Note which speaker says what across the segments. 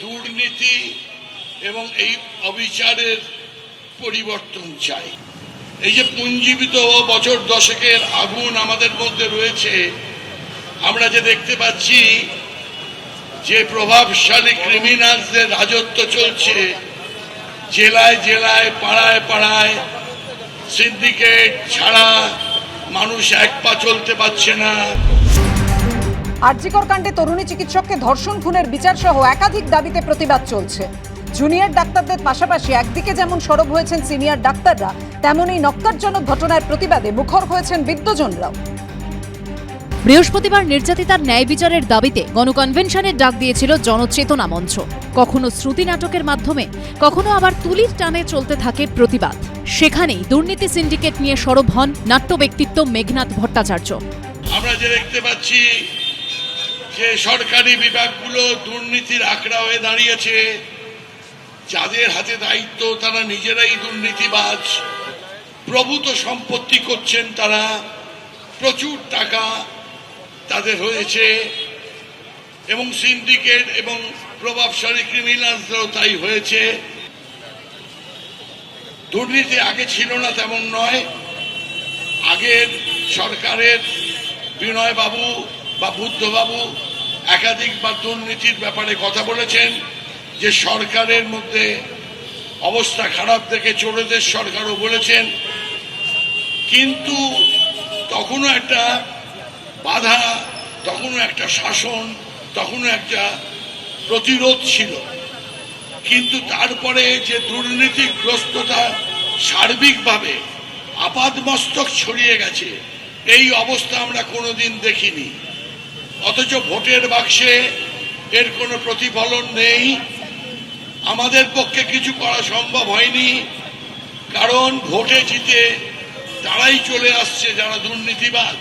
Speaker 1: দুর্নীতি এবং এই অবিচারের পরিবর্তন চাই। এই যে পুঞ্জীবিত বছর দশকের আগুন আমাদের মধ্যে রয়েছে, আমরা যে দেখতে পাচ্ছি যে প্রভাবশালী ক্রিমিনালসদের রাজত্ব চলছে, জেলায় জেলায় পাড়ায় পাড়ায় সিন্ডিকেট ছাড়া মানুষ এক পা চলতে পারছে না।
Speaker 2: আরজিকর কাণ্ডে তরুণী চিকিৎসককে ধর্ষণ খুনের বিচার সহ একাধিক দাবিতে প্রতিবাদ চলছে। জুনিয়র ডাক্তারদের পাশাপাশি একদিকে যেমন সরব হয়েছেন সিনিয়র ডাক্তাররা, তেমনই নক্কারজনক ঘটনার প্রতিবাদে মুখর হয়েছেন বিদ্বজনরাও।
Speaker 3: বৃহস্পতিবার নির্যাতিতার ন্যায় বিচারের দাবিতে গণকনভেনশনের ডাক দিয়েছিল জনচেতনা মঞ্চ। কখনো শ্রুতি নাটকের মাধ্যমে, কখনো আবার তুলির টানে চলতে থাকে প্রতিবাদ। সেখানেই দুর্নীতি সিন্ডিকেট নিয়ে সরব হন নাট্য ব্যক্তিত্ব মেঘনাদ ভট্টাচার্য।
Speaker 1: আমরা যে দেখতে পাচ্ছি যে সরকারি বিভাগগুলো দুর্নীতির আখড়া হয়ে দাঁড়িয়েছে, যাদের হাতে দায়িত্ব তারা নিজেরাই দুর্নীতিবাজ, প্রভূত সম্পত্তি করছেন তারা, প্রচুর টাকা তাদের হয়েছে, এবং সিন্ডিকেট এবং প্রভাবশালী ক্রিমিনালসরাও তাই হয়েছে। দুর্নীতি আগে ছিল না তেমন নয়। আগের সরকারের বিনয় বাবু বা বুদ্ধবাবু একাধিকবার দুর্নীতির ব্যাপারে কথা বলেছেন, যে সরকারের মধ্যে অবস্থা খারাপ দেখে চোরেদের সরকারও বলেছেন, কিন্তু তখনও একটা বাধা, তখনও একটা শাসন, তখনও একটা প্রতিরোধ ছিল। কিন্তু তারপরে যে দুর্নীতিগ্রস্ততা সার্বিকভাবে আপাদমস্তক ছড়িয়ে গেছে, এই অবস্থা আমরা কোনোদিন দেখিনি। অথচ ভোটের বাক্সে এর কোনো প্রতিফলন নেই। আমাদের পক্ষে কিছু করা সম্ভব হয়নি, কারণ ভোটে জিতে তারাই চলে আসছে যারা দুর্নীতিবাজ।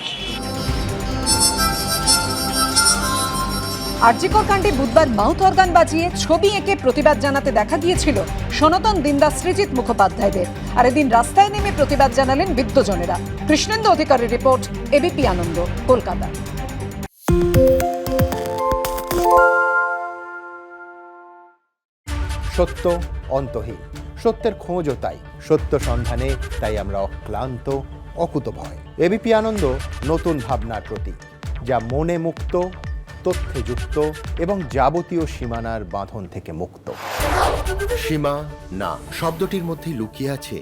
Speaker 2: আরজিকর কাণ্ডে বুধবার মাউথ অর্গান বাজিয়ে ছবি এঁকে প্রতিবাদ জানাতে দেখা গিয়েছিল সনাতন দিনদাস সৃজিত মুখোপাধ্যায়দের। আর এদিন রাস্তায় নেমে প্রতিবাদ জানালেন বিদ্বজনেরা। কৃষ্ণেন্দু অধিকারীর রিপোর্ট, এবিপি আনন্দ, কলকাতা।
Speaker 4: সত্য অন্তহীন, সত্যের খোঁজও তাই, সত্য সন্ধানে তাই আমরা অক্লান্ত, অকুতভয়। এবিপি আনন্দ নতুন ভাবনার প্রতীক, যা মনে মুক্ত, তথ্যে যুক্ত এবং যাবতীয় সীমানার বাঁধন থেকে মুক্ত।
Speaker 5: সীমা না শব্দটির মধ্যে লুকিয়ে আছে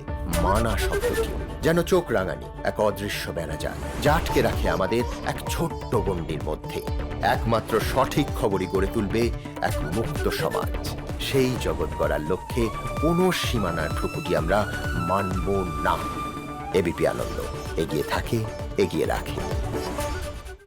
Speaker 5: মানা শব্দটি, যেন চোখ রাঙানি এক অদৃশ্য বেড়াজাল, যা আটকে রাখে আমাদের এক ছোট্ট গণ্ডির মধ্যে। একমাত্র সঠিক খবরই গড়ে তুলবে এক মুক্ত সমাজ। সেই জগৎ গড়ার লক্ষ্যে কোনো সীমানার ঠুকুটি আমরা মানব না। এবিপি আনন্দ এগিয়ে থাকে, এগিয়ে রাখে।